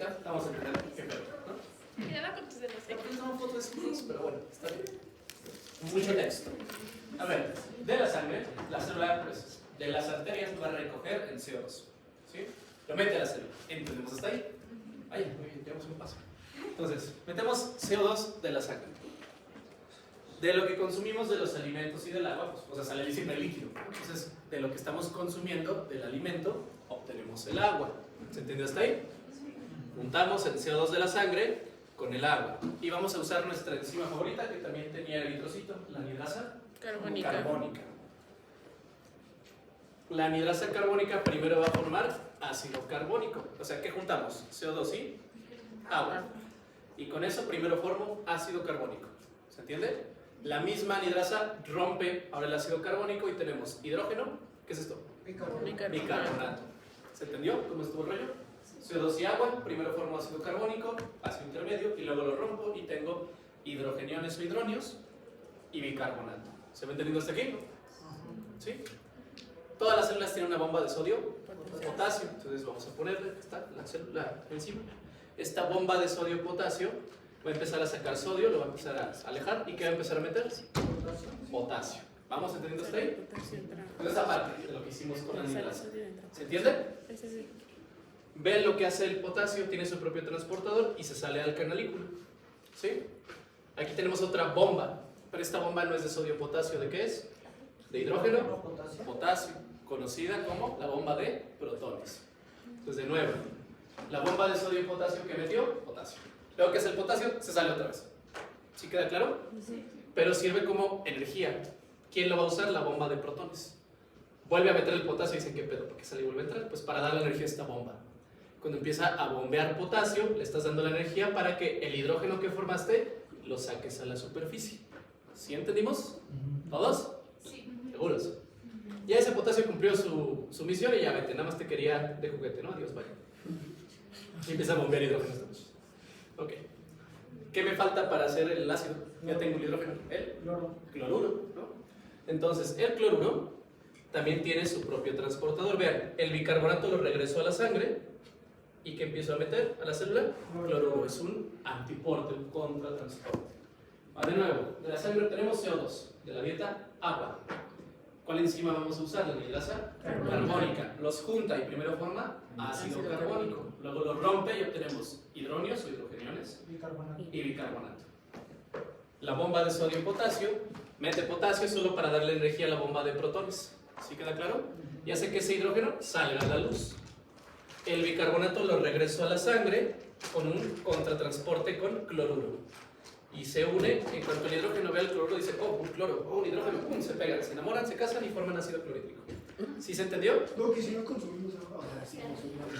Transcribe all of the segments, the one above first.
ahorita vamos a entender qué pedo, ¿no? Cuidado con tus dedos. Aquí tomo fotos de escudos, pero bueno, está bien. Mucho texto. A ver, de la sangre, la célula pues, de las arterias va a recoger el CO2. ¿Sí? Lo mete a la célula. ¿Entendemos hasta ahí? Ahí, muy bien, llevamos un paso. Entonces, metemos CO2 de la sangre. De lo que consumimos de los alimentos y del agua, pues, o sea, sale siempre líquido. Entonces, de lo que estamos consumiendo del alimento, obtenemos el agua. ¿Se entiende hasta ahí? Juntamos el CO2 de la sangre con el agua. Y vamos a usar nuestra enzima favorita, que también tenía eritrocito, la anidrasa carbónica. La anidrasa carbónica primero va a formar ácido carbónico. O sea, ¿qué juntamos? CO2 y agua. Y con eso primero formo ácido carbónico. ¿Se entiende? La misma anidrasa rompe ahora el ácido carbónico y tenemos hidrógeno. ¿Qué es esto? Bicarbonato. ¿Se entendió cómo estuvo el rollo? CO2 y agua, primero formo ácido carbónico, ácido intermedio, y luego lo rompo y tengo hidrogeniones o hidronios y bicarbonato. ¿Se va entendiendo hasta aquí? ¿Sí? Todas las células tienen una bomba de sodio, potasio. Entonces vamos a ponerle la célula encima. Esta bomba de sodio potasio va a empezar a sacar sodio, lo va a empezar a alejar. ¿Y qué va a empezar a meter? Potasio. ¿Vamos entendiendo hasta ahí? Entonces esa parte de lo que hicimos con la anidrasa. ¿Se entiende? Ven lo que hace el potasio, tiene su propio transportador y se sale al canalículo. ¿Sí? Aquí tenemos otra bomba, pero esta bomba no es de sodio potasio, ¿de qué es? De hidrógeno, potasio, conocida como la bomba de protones. Entonces de nuevo, la bomba de sodio potasio que metió, potasio. Luego que es el potasio, se sale otra vez. ¿Sí queda claro? Sí. Pero sirve como energía. ¿Quién lo va a usar? La bomba de protones. Vuelve a meter el potasio y dicen, ¿qué pedo? ¿Por qué sale y vuelve a entrar? Pues para darle energía a esta bomba. Cuando empieza a bombear potasio, le estás dando la energía para que el hidrógeno que formaste lo saques a la superficie. ¿Sí entendimos? ¿Todos? Sí. ¿Seguros? Ya ese potasio cumplió su misión y ya vete, nada más te quería de juguete, ¿no? Adiós, vaya. Y empieza a bombear hidrógeno. Ok. ¿Qué me falta para hacer el ácido? Ya tengo el hidrógeno. El cloruro, ¿no? Entonces, el cloruro también tiene su propio transportador. Vean, el bicarbonato lo regresó a la sangre. ¿Y qué empiezo a meter a la célula? Cloruro. Es un antiporte, un contratransporte. De nuevo, de la sangre tenemos CO2, de la dieta, agua. ¿Cuál enzima vamos a usar? La anidrasa carbónica. Los junta y primero forma ácido carbónico. Luego lo rompe y obtenemos hidronios o hidrogeniones y bicarbonato. La bomba de sodio y potasio mete potasio solo para darle energía a la bomba de protones. ¿Sí queda claro? Y hace que ese hidrógeno salga a la luz. El bicarbonato lo regresó a la sangre con un contratransporte con cloruro. Y se une, en cuanto el hidrógeno ve al cloruro, dice, oh, un cloro, oh, un hidrógeno, pum, se pegan, se enamoran, se casan y forman ácido clorhídrico. ¿Sí se entendió? No, que si no consumimos agua, o sea, si consumimos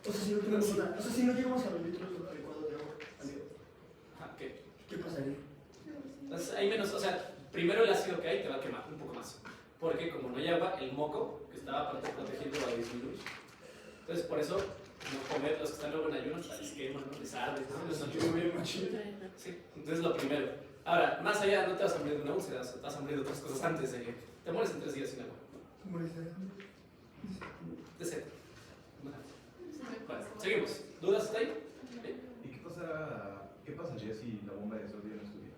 o sea, si no llegamos a los litros adecuados de agua, ¿qué pasaría? Entonces, hay menos, o sea, primero el ácido que hay te va a quemar un poco más. Porque como no hay agua, el moco que estaba protegiendo va a disminuir. Entonces, por eso, no comer, los que están luego en ayuno, les queman, ¿no? Les arde, ¿no? Sí, entonces lo primero. Ahora, más allá, no te vas a morir de una úlcera, te vas a morir de otras cosas antes de que te mueres en 3 días sin agua. De sed. Bueno, seguimos. ¿Dudas hasta ahí? ¿Y qué pasaría si la bomba de sodio no estuviera?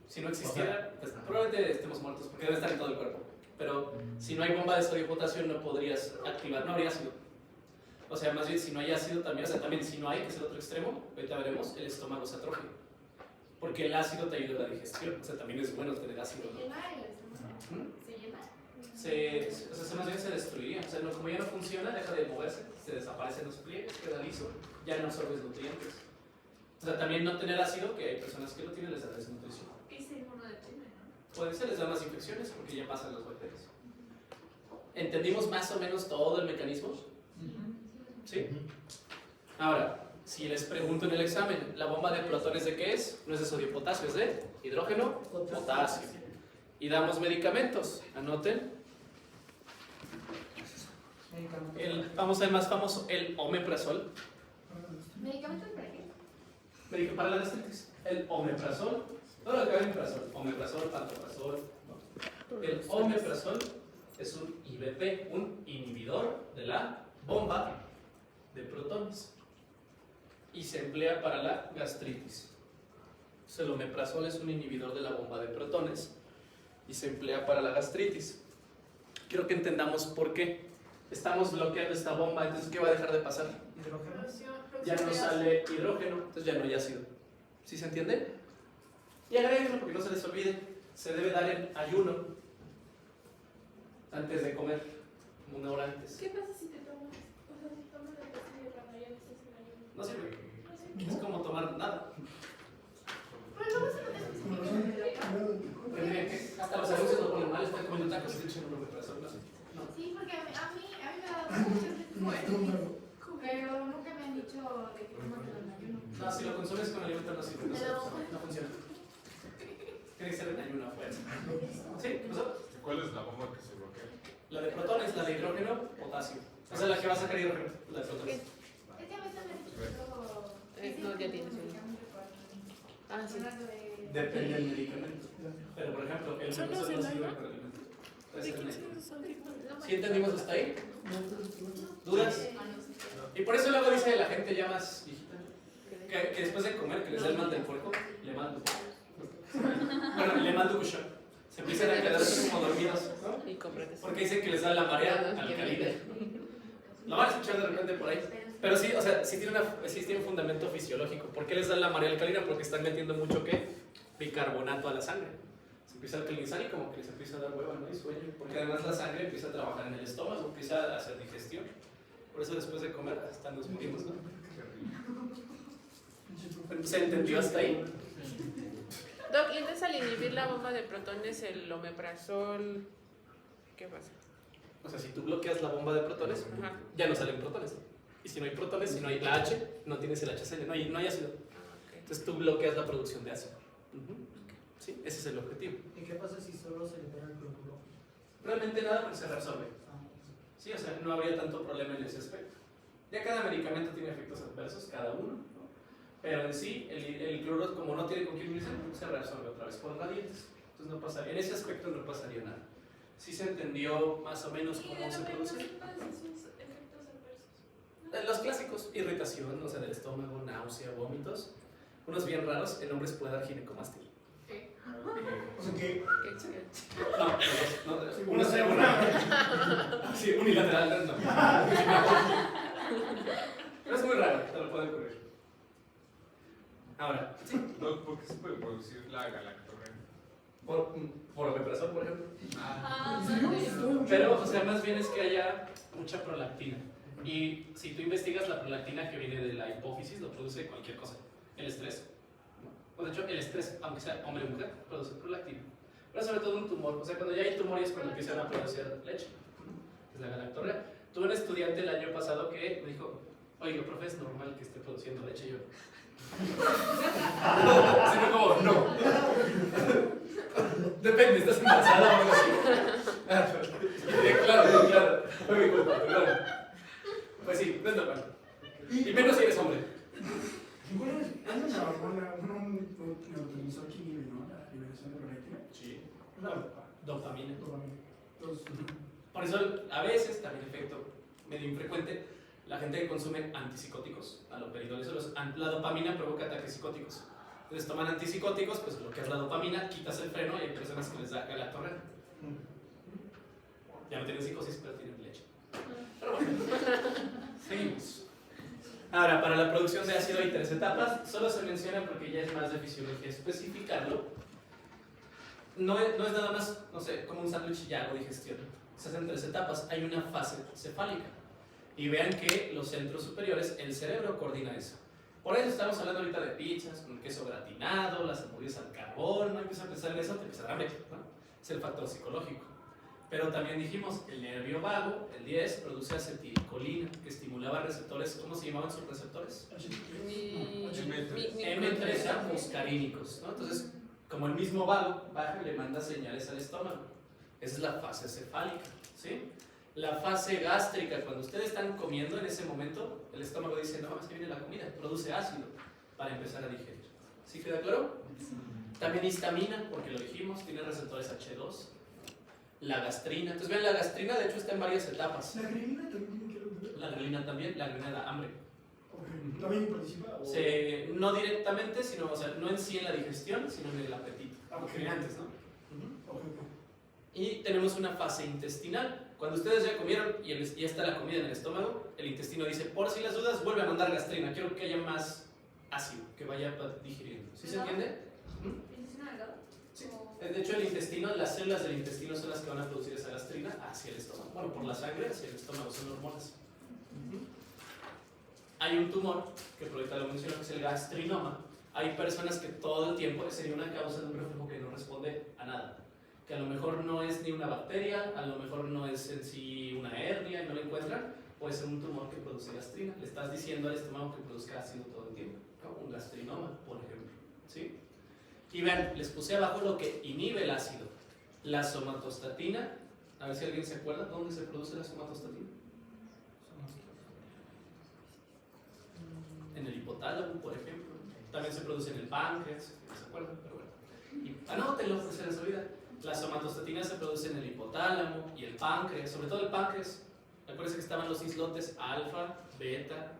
Si no existiera, pues probablemente estemos muertos porque debe estar en todo el cuerpo. Pero si no hay bomba de sodio y potasio, no podrías activar, no habría ácido. O sea, más bien si no hay ácido también, o sea, también si no hay, que es el otro extremo, ahorita veremos, el estómago se atrofia. Porque el ácido te ayuda a la digestión, o sea, también es bueno tener ácido, ¿no? O sea, más bien se destruiría. O sea, como ya no funciona, deja de moverse, se desaparecen los pliegues, queda liso, ya no absorbes nutrientes. O sea, también no tener ácido, que hay personas que lo tienen, les da desnutrición. Y ser inmunodeprime, ¿no? Puede ser, les da más infecciones porque ya pasan las bacterias. ¿Entendimos más o menos todo el mecanismo? ¿Sí? Ahora, si les pregunto en el examen, ¿la bomba de protones de qué es? No es de sodio y potasio, es de hidrógeno, potasio. Y damos medicamentos, anoten. Vamos a ver más famoso, el omeprazol. ¿Medicamentos para qué? Para la gastritis. El omeprazol. Todo lo que va en omeprazol, pantoprazol. ¿No? El omeprazol es un IBP, un inhibidor de la bomba de protones y se emplea para la gastritis. El omeprazol es un inhibidor de la bomba de protones y se emplea para la gastritis. Quiero que entendamos por qué. Estamos bloqueando esta bomba, entonces ¿qué va a dejar de pasar? Hidrógeno. Ya no sale hidrógeno, entonces ya no hay ácido. ¿Sí se entiende? Y agréguenlo porque no se les olvide, se debe dar en ayuno antes de comer, como una hora antes. ¿Qué pasa si te tomas? O sea, si tomas la pastilla cuando ya no estás en ayuno. No sirve, No sé. es como tomar nada. Pero no vas a notar que Como se son- te Tendría que- Hasta los anuncios lo ponen mal, están comiendo tacos y te echan un omeprazol. No. Sí, porque a mí me ha dado muchas veces pero nunca me han dicho de que tomas en ayuno. No, si lo consumes con alimento no sirve, Pero- no funciona. Tiene que ser en ayuno afuera. ¿Sí? ¿Qué pasó? ¿Cuál es la bomba que se bloquea? La de protones, la de hidrógeno, potasio. Esa es la que va a sacar hidrógeno, la de protones. Es que a veces me han dicho que luego... No, ya tienes uno. Ah, sí. Depende del medicamento. Pero por ejemplo, el Son los omeprazol no del sirve alma. para alimento. ¿De Es el quién médico. son esos audífonos? ¿Sí entendimos hasta ahí? No, ¿Dudas? Y por eso luego dice la gente ya más viejita que después de comer, que les da el mal del puerco, le mando. Bueno, le mando cuchón. Se empiezan a quedar como dormidos, ¿no? Y cómprate. Porque dicen que les da la marea alcalina. Lo van a escuchar de repente por ahí. Pero sí, o sea, sí tiene un fundamento fisiológico. ¿Por qué les da la marea alcalina? Porque están metiendo mucho, ¿qué? Bicarbonato a la sangre. Se empieza a alcalinizar y como que les empieza a dar hueva, ¿no? Y sueño. Porque además la sangre empieza a trabajar en el estómago, empieza a hacer digestión. Por eso después de comer hasta nos morimos, ¿no? ¿Se entendió hasta ahí? Doc, y entonces al inhibir la bomba de protones, el omeprazol, ¿qué pasa? O sea, si tú bloqueas la bomba de protones, Ajá. ya no salen protones. Y si no hay protones, si no hay la H, no tienes el HCl, no hay ácido. Ah, ok. Entonces tú bloqueas la producción de ácido. Ujú. Sí, ese es el objetivo. ¿Y qué pasa si solo se libera el cloruro? Realmente nada porque se reabsorbe. Ah, Sí, o sea, no habría tanto problema en ese aspecto. Ya cada medicamento tiene efectos adversos, cada uno, ¿no? Pero en sí, el cloruro, como no tiene con qué unirse, se reabsorbe otra vez por gradientes. Entonces no pasaría, en ese aspecto no pasaría nada. Sí se entendió más o menos cómo se produce. Los clásicos, irritación, o sea, del estómago, náusea, vómitos. Unos bien raros, el hombre se puede dar ginecomastia. o sea que Qué chido. No, uno se una. Sí, unilateral, no. Pero es muy raro, te lo puede ocurrir. Ahora, sí, ¿Por qué se puede producir la galactorrea? por omeprazol, por ejemplo. Ah, Pero, o sea, más bien es que haya mucha prolactina. Y si tú investigas la prolactina que viene de la hipófisis, lo produce cualquier cosa. El estrés. ¿No? O de hecho, el estrés, aunque sea hombre o mujer, produce prolactina. Pero sobre todo un tumor. O sea, cuando ya hay tumores es cuando empiezan a producir leche. Es la galactorrea. Tuve un estudiante el año pasado que me dijo, oiga, profe, ¿es normal que esté produciendo leche? Y yo, así fue como, no. Depende, ¿estás embarazada o algo así? Claro, fue mi culpa, claro. Pues sí, no es normal. Y menos si eres hombre. bueno, hay una hormona, un neurotransmisor que inhibe, ¿no? La liberación de prolactina. Sí. La Dopamina. dopamina. Entonces, Por eso, a veces, también efecto medio infrecuente, la gente que consume antipsicóticos, haloperidol, la dopamina provoca ataques psicóticos. Entonces toman antipsicóticos, pues bloqueas la dopamina, quitas el freno y hay personas que les da galactorrea. Ya no tienen psicosis, pero tienen leche. Pero bueno, seguimos. Ahora, para la producción de ácido hay 3 etapas, solo se menciona porque ya es más de fisiología especificarlo. No es nada más, no sé, como un sándwich y ya hago digestión. Se hacen 3 etapas. Hay una fase cefálica. Y vean que los centros superiores, el cerebro coordina eso. Por eso estamos hablando ahorita de pizzas, con queso gratinado, las hamburguesas al carbón. No empieza a pensar en eso, te empieza a dar hambre, ¿no? Es el factor psicológico. Pero también dijimos, el nervio vago, el 10, produce acetilcolina, que estimulaba receptores. ¿Cómo se llamaban sus receptores? M3 muscarínicos, ¿no? Entonces, como el mismo vago baja, le manda señales al estómago. Esa es la fase cefálica, ¿sí? La fase gástrica, cuando ustedes están comiendo en ese momento, el estómago dice, no, es que viene la comida, produce ácido para empezar a digerir. ¿Sí queda claro? También histamina, porque lo dijimos, tiene receptores H2. La gastrina, entonces vean, la gastrina de hecho está en varias etapas. la grelina también tiene que ver con La grelina también, la grelina da hambre. Ok. ¿También participa? O... No directamente, sino, o sea, no en sí en la digestión, sino en el apetito. Ok. Antes, ¿no? Ok, ok. Y tenemos una fase intestinal. Cuando ustedes ya comieron y ya está la comida en el estómago, el intestino dice, por si las dudas, vuelve a mandar gastrina. Quiero que haya más ácido, que vaya digiriendo. ¿Sí se entiende? ¿Intestino delgado? Sí. De hecho, el intestino, las células del intestino son las que van a producir esa gastrina hacia el estómago. Bueno, por la sangre hacia el estómago, son hormonas. Hay un tumor, que por ahorita lo menciono, que es el gastrinoma. Hay personas que todo el tiempo, sería una causa de un reflujo que no responde a nada. Que a lo mejor no es ni una bacteria, a lo mejor no es en sí una hernia y no lo encuentran, puede ser un tumor que produce gastrina. Le estás diciendo al estómago que produzca ácido todo el tiempo, ¿no? Un gastrinoma, por ejemplo. ¿Sí? Y vean, les puse abajo lo que inhibe el ácido. La somatostatina, a ver si alguien se acuerda, ¿dónde se produce la somatostatina? En el hipotálamo, por ejemplo. También se produce en el páncreas, ¿no se acuerdan? Pero bueno. Anótenlo, pues se les olvida. La somatostatina se produce en el hipotálamo y el páncreas, sobre todo el páncreas. Acuérdense que estaban los islotes alfa, beta.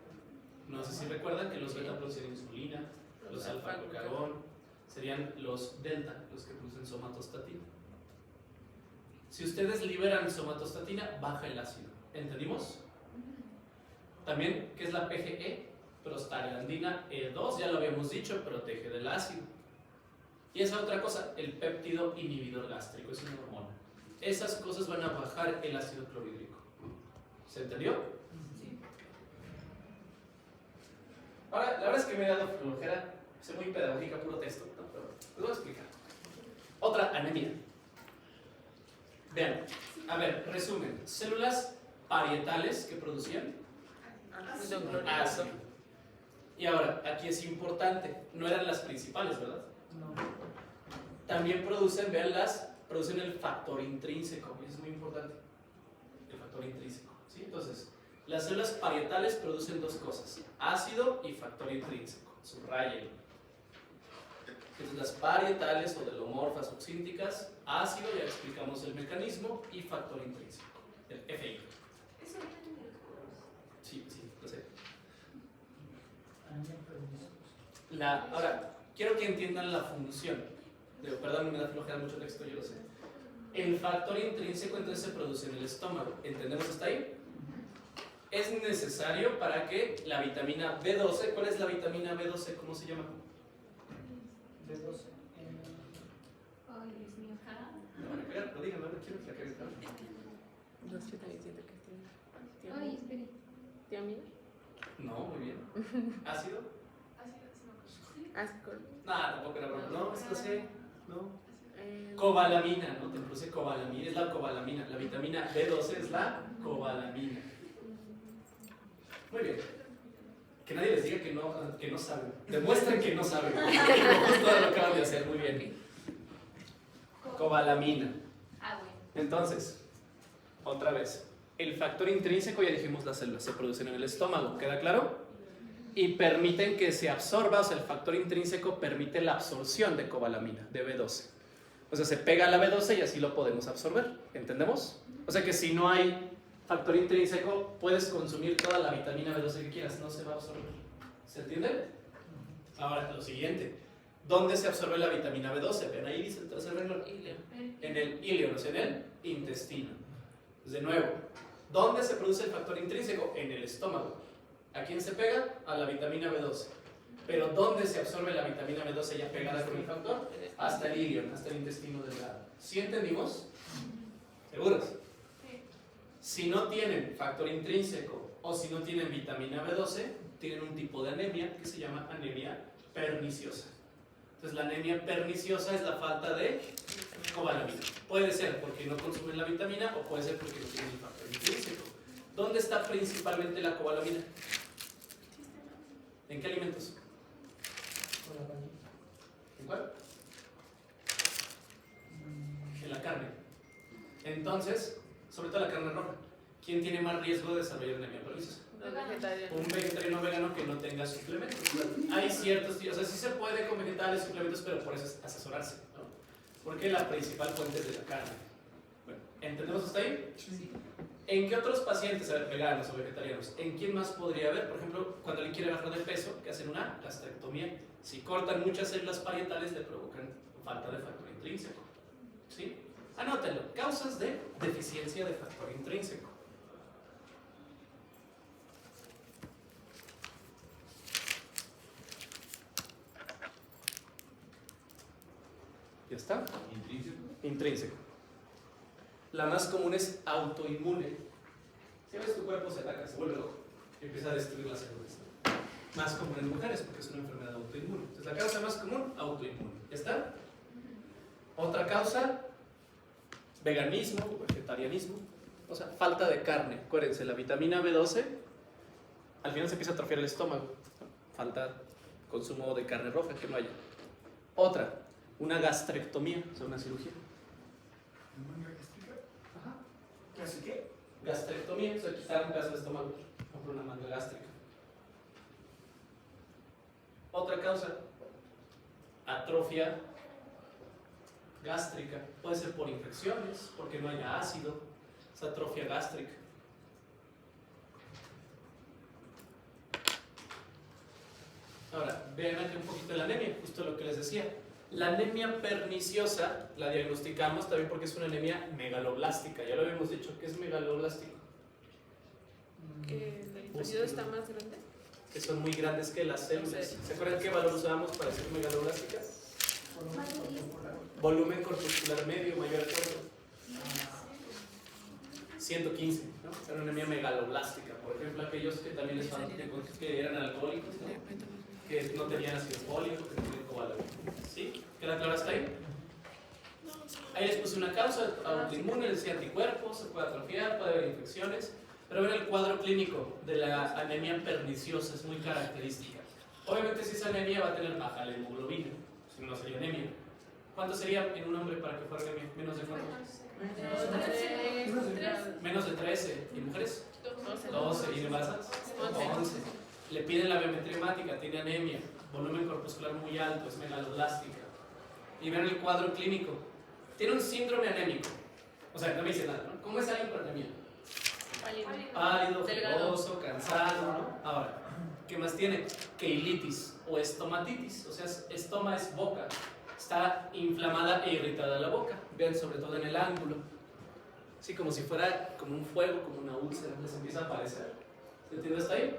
No sé si recuerdan que los beta producen insulina, los alfa glucagón. Serían los delta los que producen somatostatina. Si ustedes liberan somatostatina, baja el ácido. ¿Entendimos? También, ¿qué es la PGE? Prostaglandina E2, ya lo habíamos dicho, protege del ácido. Y esa otra cosa, el péptido inhibidor gástrico, es una hormona. Esas cosas van a bajar el ácido clorhídrico. ¿Se entendió? Sí. Ahora, la verdad es que me he dado flojera, soy muy pedagógica, puro texto, ¿no? Pero les voy a explicar. Otra, anemia. Vean, a ver, resumen. Células parietales que producían ácido. Y ahora, aquí es importante, no eran las principales, ¿verdad? No. También producen el factor intrínseco, y eso es muy importante, el factor intrínseco, ¿sí? Entonces, las células parietales producen dos cosas, ácido y factor intrínseco, subrayen. Entonces, las parietales o delomorfas oxínticas, ácido, ya explicamos el mecanismo, y factor intrínseco, el FI. Eso viene de los colores. Sí, lo sé. Ahora, quiero que entiendan la función. Perdón, me da flojera mucho texto, yo lo sé. El factor intrínseco entonces se produce en el estómago. ¿Entendemos hasta ahí? Es necesario para que la vitamina B12, ¿cuál es la vitamina B12? ¿Cómo se llama? B12. Ay, Dios mío, cara. Me van a cagar, pero díganme, no quiero que la caguen. No, yo también siento que tiene. Ay, espere. ¿Tiamina? No, muy bien. ¿Ácido? Ascol. No, tampoco era broma. No, esto sé. No. Eh, Cobalamina, ¿no? Te produce cobalamina, es la cobalamina. La vitamina B12 es la cobalamina. Muy bien. Que nadie les diga que no saben. Demuestren que no saben. Justo lo acaban de hacer, muy bien. Cobalamina. Ah, bueno. Entonces, otra vez. El factor intrínseco, ya dijimos, las células se producen en el estómago, ¿queda claro? Y permiten que se absorba, o sea, el factor intrínseco permite la absorción de cobalamina, de B12. O sea, se pega a la B12 y así lo podemos absorber, ¿entendemos? O sea que si no hay factor intrínseco, puedes consumir toda la vitamina B12 que quieras, no se va a absorber. ¿Se entiende? Ahora, lo siguiente. ¿Dónde se absorbe la vitamina B12? Ven ahí, dice el tercer renglón. En el ilio, no sé, en el intestino. De nuevo, ¿dónde se produce el factor intrínseco? En el estómago. ¿A quién se pega? A la vitamina B12. Pero ¿dónde se absorbe la vitamina B12 ya pegada con el factor? Hasta el ilio, hasta el intestino delgado. ¿Sí entendimos? ¿Seguros? Sí. Si no tienen factor intrínseco o si no tienen vitamina B12, tienen un tipo de anemia que se llama anemia perniciosa. Entonces la anemia perniciosa es la falta de cobalamina. Puede ser porque no consumen la vitamina o puede ser porque no tienen el factor intrínseco. ¿Dónde está principalmente la cobalamina? ¿En qué alimentos? ¿En cuál? En la carne. Entonces, sobre todo la carne roja. ¿Quién tiene más riesgo de desarrollar anemia perniciosa? Los vegetarianos. Un vegetariano vegano que no tenga suplementos. Hay ciertos, o sea, sí se puede con vegetales, suplementos, pero por eso es asesorarse, ¿no? Porque la principal fuente es de la carne. Bueno, ¿entendemos hasta ahí? Sí. ¿En qué otros pacientes, a ver, veganos o vegetarianos, en quién más podría haber? Por ejemplo, cuando alguien quiere bajar de peso, que hacen una gastrectomía. Si cortan muchas células parietales, le provocan falta de factor intrínseco. ¿Sí? Anótenlo. Causas de deficiencia de factor intrínseco. ¿Ya está? Intrínseco. Intrínseco. La más común es autoinmune. Si ves, tu cuerpo se ataca, se vuelve loco y empieza a destruir las células. Más común en mujeres porque es una enfermedad autoinmune. Entonces, la causa más común, autoinmune. ¿Ya está? Otra causa, veganismo o vegetarianismo. O sea, falta de carne. Acuérdense, la vitamina B12 al final se empieza a atrofiar el estómago. Falta consumo de carne roja, que no haya. Otra, una gastrectomía, o sea, una cirugía. ¿Manga gástrica? Ajá. ¿Qué hace qué? Gastrectomía, o sea, quitar un pedazo de estómago, por una manga gástrica. Otra causa, atrofia gástrica. Puede ser por infecciones, porque no haya ácido, es atrofia gástrica. Ahora, vean aquí un poquito de la anemia, justo lo que les decía. La anemia perniciosa la diagnosticamos también porque es una anemia megaloblástica. Ya lo habíamos dicho, ¿qué es megaloblástico? Que el tejido está más grande. Que son muy grandes que las células. ¿Se acuerdan qué valor usábamos para decir megaloblástica? Volumen corpuscular medio mayor a 4. 115, ¿no? Es una anemia megaloblástica. Por ejemplo, aquellos que también les que eran alcohólicos, ¿no? Que no tenían ácido fólico, que no tenían cobalto. ¿Sí? ¿Queda claro hasta ahí? Ahí les puse una causa autoinmune, les decía anticuerpos, se puede atrofiar, puede haber infecciones. Pero ven el cuadro clínico de la anemia perniciosa, es muy característica. Obviamente si esa anemia va a tener baja la hemoglobina, si no sería anemia. ¿Cuánto sería en un hombre para que fuera anemia? ¿Menos de cuánto? Menos de 13. ¿Y mujeres? 12. ¿Y embarazas? 11. Le piden la biometría hemática, tiene anemia, volumen corpuscular muy alto, es megaloblástica. Y ven el cuadro clínico. Tiene un síndrome anémico. O sea, no me dice nada, ¿no? ¿Cómo es alguien con anemia? Pálido, fibroso, cansado, ¿no? Ahora, ¿qué más tiene? Keilitis o estomatitis. O sea, estoma es boca. Está inflamada e irritada la boca. Vean, sobre todo en el ángulo. Sí, como si fuera como un fuego, como una úlcera. Les empieza a aparecer. ¿Se entiende hasta ahí?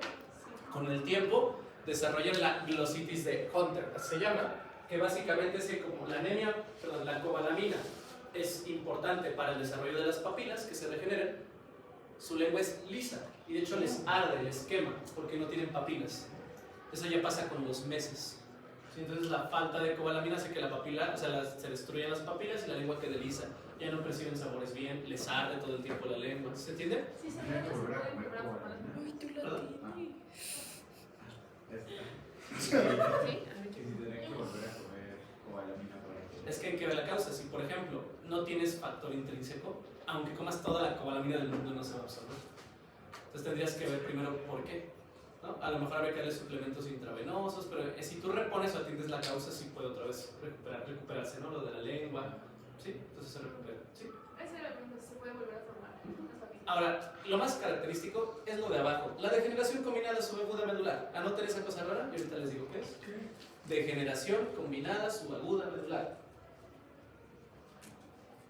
Con el tiempo desarrollan la glositis de Hunter, se llama, que básicamente es que como la anemia, perdón, la cobalamina es importante para el desarrollo de las papilas que se regeneren, su lengua es lisa y de hecho les arde, les quema porque no tienen papilas. Eso ya pasa con los meses. ¿Sí? Entonces la falta de cobalamina hace que la papila, o sea, se destruyan las papilas y la lengua quede lisa. Ya no perciben sabores bien, les arde todo el tiempo la lengua. ¿Se entiende? Sí, se Tenía puede que volver a volver comer a formar. cobalamina. Uy, tú ¿Perdón? lo tienes. Sí, Sí, a mí y si tenía que volver a comer cobalamina para que... Es que hay que ver la causa. Si, por ejemplo, no tienes factor intrínseco, aunque comas toda la cobalamina del mundo, no se va a absorber. Entonces tendrías que ver primero por qué, ¿no? A lo mejor habría que darle suplementos intravenosos, pero si tú repones o atiendes la causa, sí puede otra vez recuperarse, ¿no? Lo de la lengua, ¿sí? Entonces se recupera, ¿sí? Esa era la pregunta, si se puede volver a formar las papilas. Ahora, lo más característico es lo de abajo. La degeneración combinada subaguda medular. Anoten esa cosa rara y ahorita les digo qué es. Degeneración combinada subaguda medular.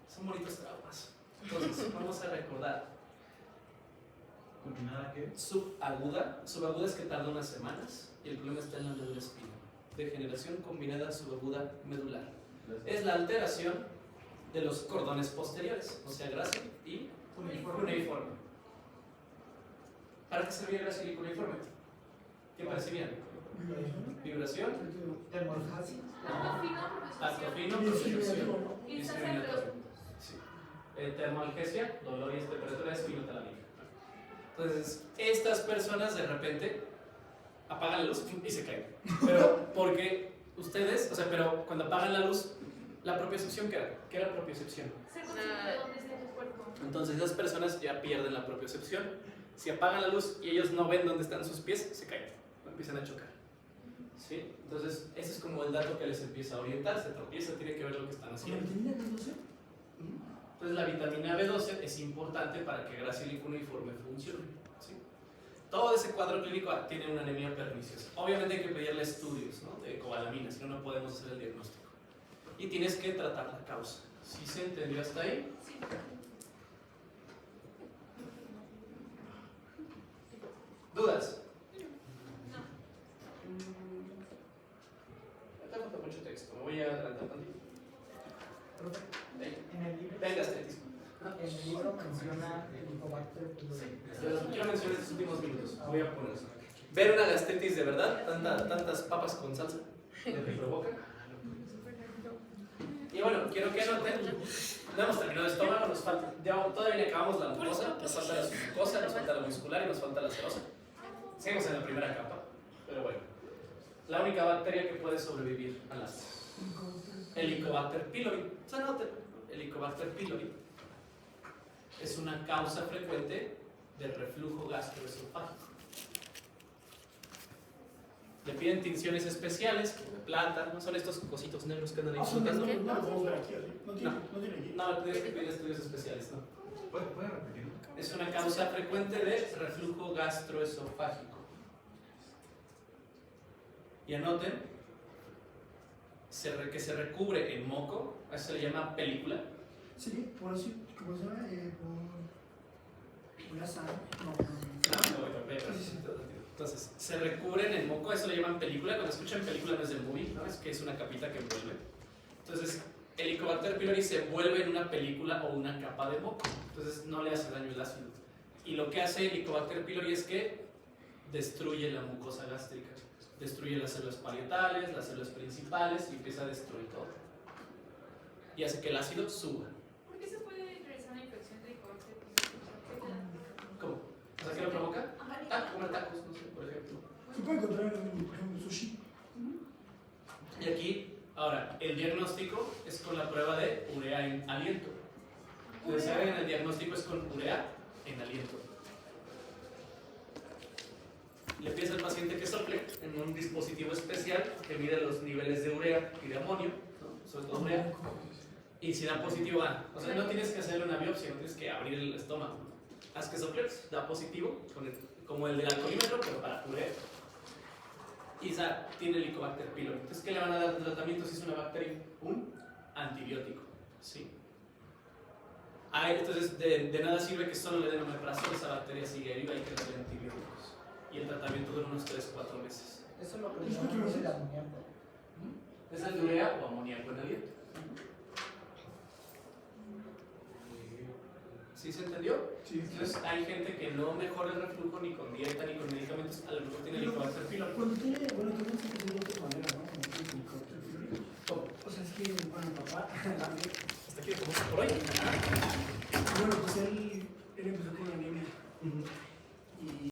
Son bonitos traumas. Entonces, vamos a recordar. ¿Combinada qué? Subaguda es que tarda unas semanas y el problema está en la médula espina. Degeneración combinada subaguda medular. Es la alteración de los cordones posteriores, o sea, grácil y cuneiforme. ¿Para qué servía grácil y cuneiforme? ¿Qué percibían? Vibración, Termorjasis. tacto fino, Y propriocepción, Y se hacen los puntos. sí. Termoalgesia, dolor y temperatura espinotalámica. Entonces, estas personas de repente apagan la luz y se caen. Pero porque ustedes, o sea, pero cuando apagan la luz, la propiocepción, ¿qué era propiocepción? Ser consciente de dónde está tu cuerpo. Entonces, esas personas ya pierden la propiocepción. Si apagan la luz y ellos no ven dónde están sus pies, se caen, empiezan a chocar. ¿Sí? Entonces, ese es como el dato que les empieza a orientar. Se tropieza, tiene que ver lo que están haciendo. Entonces la vitamina B12 es importante para que Gracil cuneiforme funcione. ¿Sí? Todo ese cuadro clínico tiene una anemia perniciosa. Obviamente hay que pedirle estudios, ¿no?, de cobalamina, si no, no podemos hacer el diagnóstico. Y tienes que tratar la causa. ¿Sí se entendió hasta ahí? Sí. ¿Dudas? No. Te falta mucho texto, me voy a adelantar tantito. Profe, Ven, en el libro, ven gastritis. en el libro menciona el Helicobacter pylori. Quiero mencionar estos últimos minutos. Voy a poner eso. ¿Ver una gastritis de verdad? ¿Tantas papas con salsa? ¿Lo que provoca? Y bueno, quiero que anoten. No hemos terminado el estómago, nos falta. Todavía ni acabamos la mucosa, nos falta la submucosa, nos falta la muscular y nos falta la serosa. Seguimos en la primera capa, pero bueno. La única bacteria que puede sobrevivir a las Helicobacter pylori. O sea, anoten, Helicobacter pylori es una causa frecuente de reflujo gastroesofágico. Le piden tinciones especiales, como de plata, no son estos cositos negros que andan ahí Son flotando. no lo podemos ver aquí, ¿sí? No tiene aquí. No, tienes que pedir estudios especiales, ¿no? ¿Puede repetirlo? Es una causa frecuente de reflujo gastroesofágico. Y anoten, que se recubre en moco, a eso se le llama película. Sí, por así, ¿cómo se llama? Por una sal. No. Entonces, se recubren en moco, eso le llaman película. Cuando escuchan película no es de movie, ¿no? Es que es una capita que envuelve. Entonces, Helicobacter pylori se envuelve en una película o una capa de moco. Entonces, no le hace daño el ácido. Y lo que hace Helicobacter pylori es que destruye la mucosa gástrica. Destruye las células parietales, las células principales y empieza a destruir todo. Y hace que el ácido suba. ¿Por qué se puede realizar una infección de Helicobacter pylori? ¿Cómo? O sea, ¿qué lo provoca? Comer tacos, no sé, por ejemplo. Se puede encontrar en, por ejemplo, sushi. Y aquí, ahora, el diagnóstico es con la prueba de urea en aliento. Entonces, saben, el diagnóstico es con urea en aliento. Le pides al paciente que sople en un dispositivo especial que mide los niveles de urea y de amonio, ¿no? Sobre todo urea. Y si da positivo, o sea, no tienes que hacerle una biopsia, no tienes que abrir el estómago. Haz que soples, da positivo, como el del alcoholímetro, pero para urea. Y tiene Helicobacter pylori. Entonces, ¿qué le van a dar de tratamiento si es una bacteria? Un antibiótico. ¿Sí? Entonces, de nada sirve que solo le den omeprazol, esa bacteria sigue viva y hay que darle antibióticos. Y el tratamiento dura unos 3-4 meses. Eso lo precisamos el amoníaco. ¿Es el de urea o amoníaco en aliento? ¿Sí se entendió? Sí. Entonces, hay gente que no mejora el reflujo ni con dieta ni con medicamentos, a lo mejor tiene Helicobacter pylori. Cuando tiene, bueno, tú no sé que de otra manera, ¿no? Como tiene Helicobacter pylori. ¿Cómo? O sea, es que, bueno, mi papá, Hasta aquí, como por hoy. bueno, pues él